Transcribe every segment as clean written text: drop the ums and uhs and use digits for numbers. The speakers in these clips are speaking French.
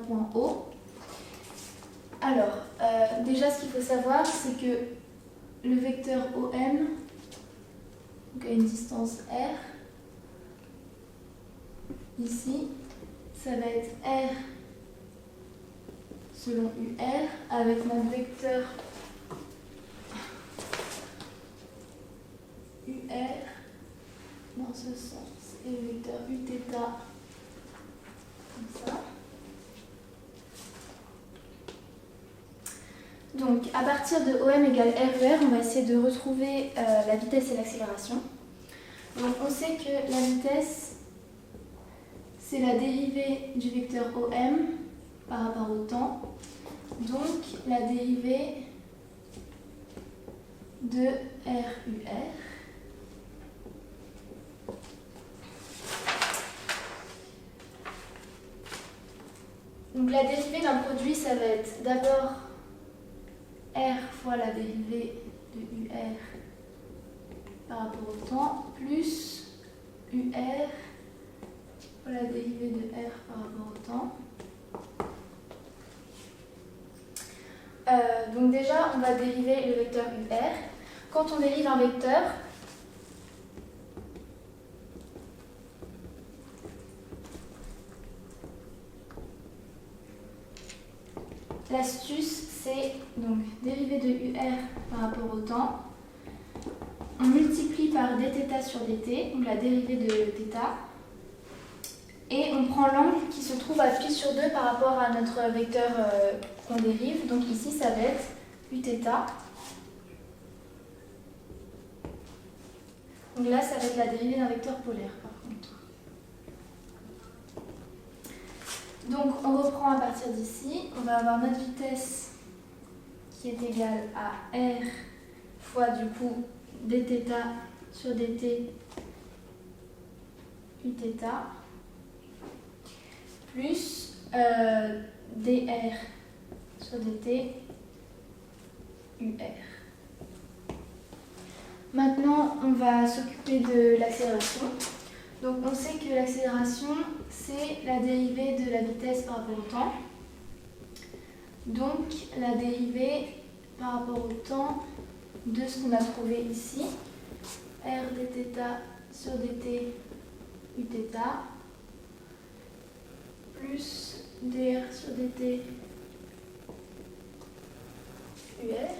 point O. Alors, déjà ce qu'il faut savoir, c'est que le vecteur OM donc, a une distance R. Ici, ça va être R selon UR avec notre vecteur UR dans ce sens et le vecteur Uθ comme ça. Donc à partir de OM égale RER, on va essayer de retrouver la vitesse et l'accélération. Donc on sait que la vitesse, c'est la dérivée du vecteur OM par rapport au temps. Donc la dérivée de RUR. Donc la dérivée d'un produit, ça va être d'abord R fois la dérivée de UR par rapport au temps, plus UR fois la dérivée de R par rapport au temps. Donc déjà, on va dériver le vecteur UR. Quand on dérive un vecteur, l'astuce, c'est donc dérivée de UR par rapport au temps. On multiplie par dθ sur dt, donc la dérivée de θ. Et on prend l'angle qui se trouve à π sur 2 par rapport à notre vecteur qu'on dérive. Donc ici, ça va être Uθ. Donc là, ça va être la dérivée d'un vecteur polaire, par contre. Donc on reprend à partir d'ici. On va avoir notre vitesse qui est égale à R fois du coup dθ sur dt Uθ plus dr sur dt UR. Maintenant, on va s'occuper de l'accélération. Donc, on sait que l'accélération, c'est la dérivée de la vitesse par rapport au temps. Donc, la dérivée par rapport au temps de ce qu'on a trouvé ici, r dθ sur dt Uθ, plus dr sur dt UR.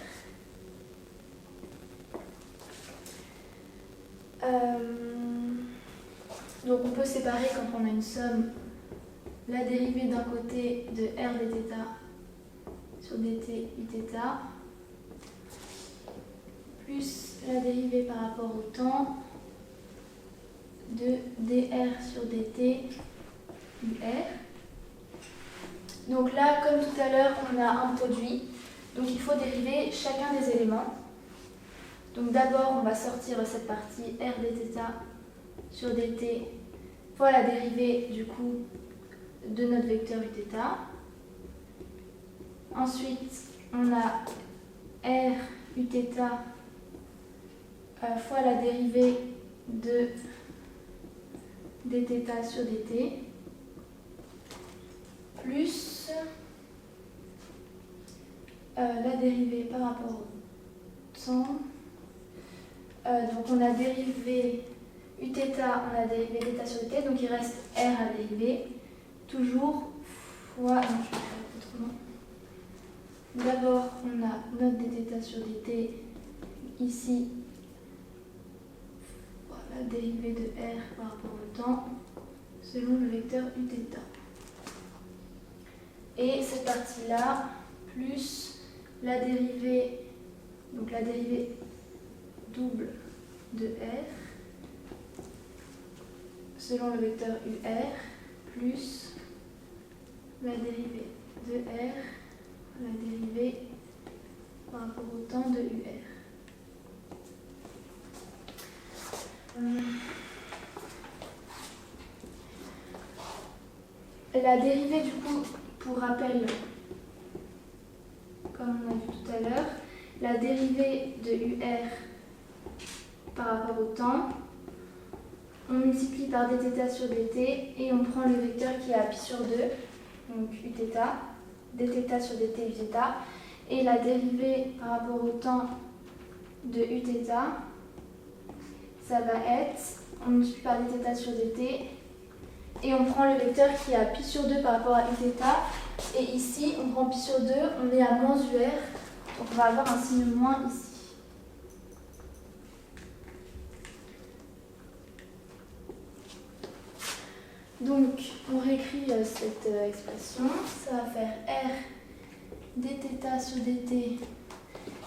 Donc on peut séparer quand on a une somme la dérivée d'un côté de r dθ sur dt Uθ plus la dérivée par rapport au temps de dr sur dt UR. Donc là, comme tout à l'heure, on a un produit, donc il faut dériver chacun des éléments. Donc d'abord, on va sortir cette partie r dθ sur dt fois la dérivée du coup de notre vecteur Uθ. Ensuite, on a r Uθ fois la dérivée de dθ sur dt plus la dérivée par rapport au temps. Donc on a dérivé Uθ, on a dérivé dθ sur dt, donc il reste R à dériver, toujours fois, non je vais faire autrement. D'abord on a notre dθ sur dt, ici, la dérivée de R par rapport au temps, selon le vecteur Uθ. Et cette partie-là, plus la dérivée, donc la dérivée double de R, selon le vecteur UR, plus la dérivée de R, la dérivée par rapport au temps de UR. La dérivée, du coup, pour rappel, comme on a vu tout à l'heure, la dérivée de UR par rapport au temps, on multiplie par dθ sur dt et on prend le vecteur qui est à π sur 2. donc uθ, dθ sur dt uθ, et la dérivée par rapport au temps de uθ, ça va être, on multiplie par dθ sur dt, et on prend le vecteur qui est à pi sur 2 par rapport à uθ, et ici on prend pi sur 2, on est à moins ur, donc on va avoir un signe moins ici. Donc on réécrit cette expression, ça va faire r dθ sur dt,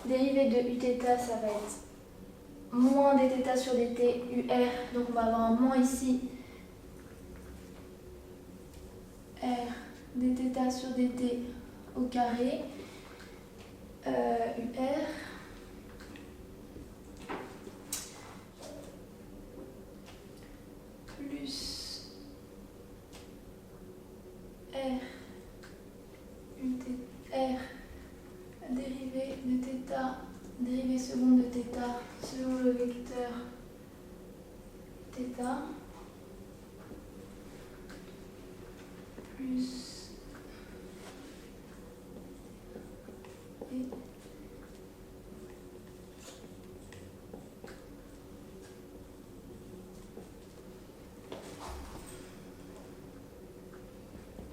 dérivée de uθ, ça va être moins dθ sur dt ur, donc on va avoir un moins ici, r dθ sur dt au carré, ur, plus r dérivée de θ, dérivée seconde de θ selon le vecteur θ, plus et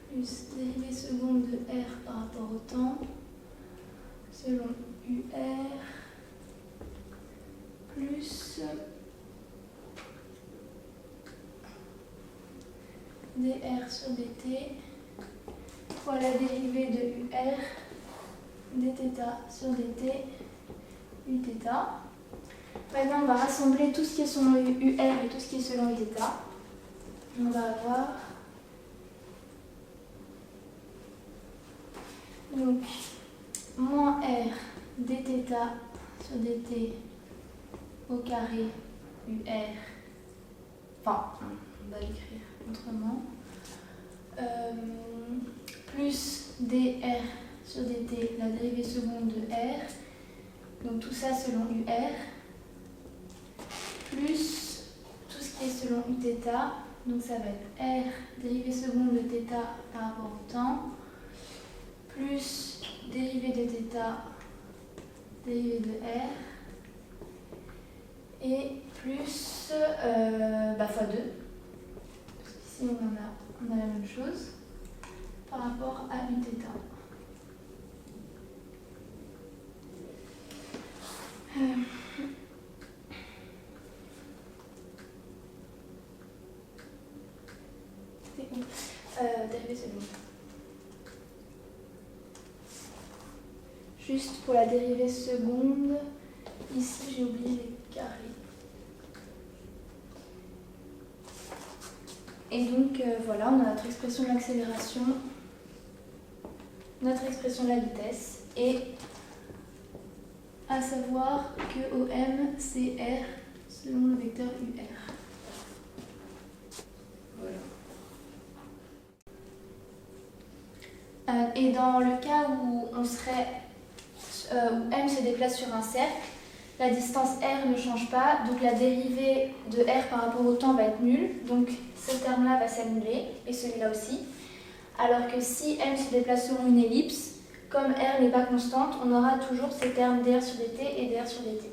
plus dérivée seconde de r par rapport au temps selon ur plus dr sur dt fois la dérivée de ur dθ sur dt uθ. Maintenant on va rassembler tout ce qui est selon ur et tout ce qui est selon uθ. On va avoir donc moins r dθ sur dt au carré ur, enfin on va l'écrire autrement, plus dr sur dt, la dérivée seconde de r, donc tout ça selon ur, plus tout ce qui est selon uθ, donc ça va être r dérivée seconde de θ par rapport au temps, plus dérivée de θ, dérivée de r, et plus x2, parce qu'ici on a la même chose par rapport à uθ. Dérivée seconde. Juste pour la dérivée seconde, ici j'ai oublié les carrés. Et donc voilà, on a notre expression de l'accélération, notre expression de la vitesse, et à savoir que OM c'est R selon le vecteur UR. Voilà. Et dans le cas où où M se déplace sur un cercle, la distance R ne change pas, donc la dérivée de R par rapport au temps va être nulle, donc ce terme-là va s'annuler, et celui-là aussi. Alors que si M se déplace sur une ellipse, comme R n'est pas constante, on aura toujours ces termes dr sur dt et dr sur dt.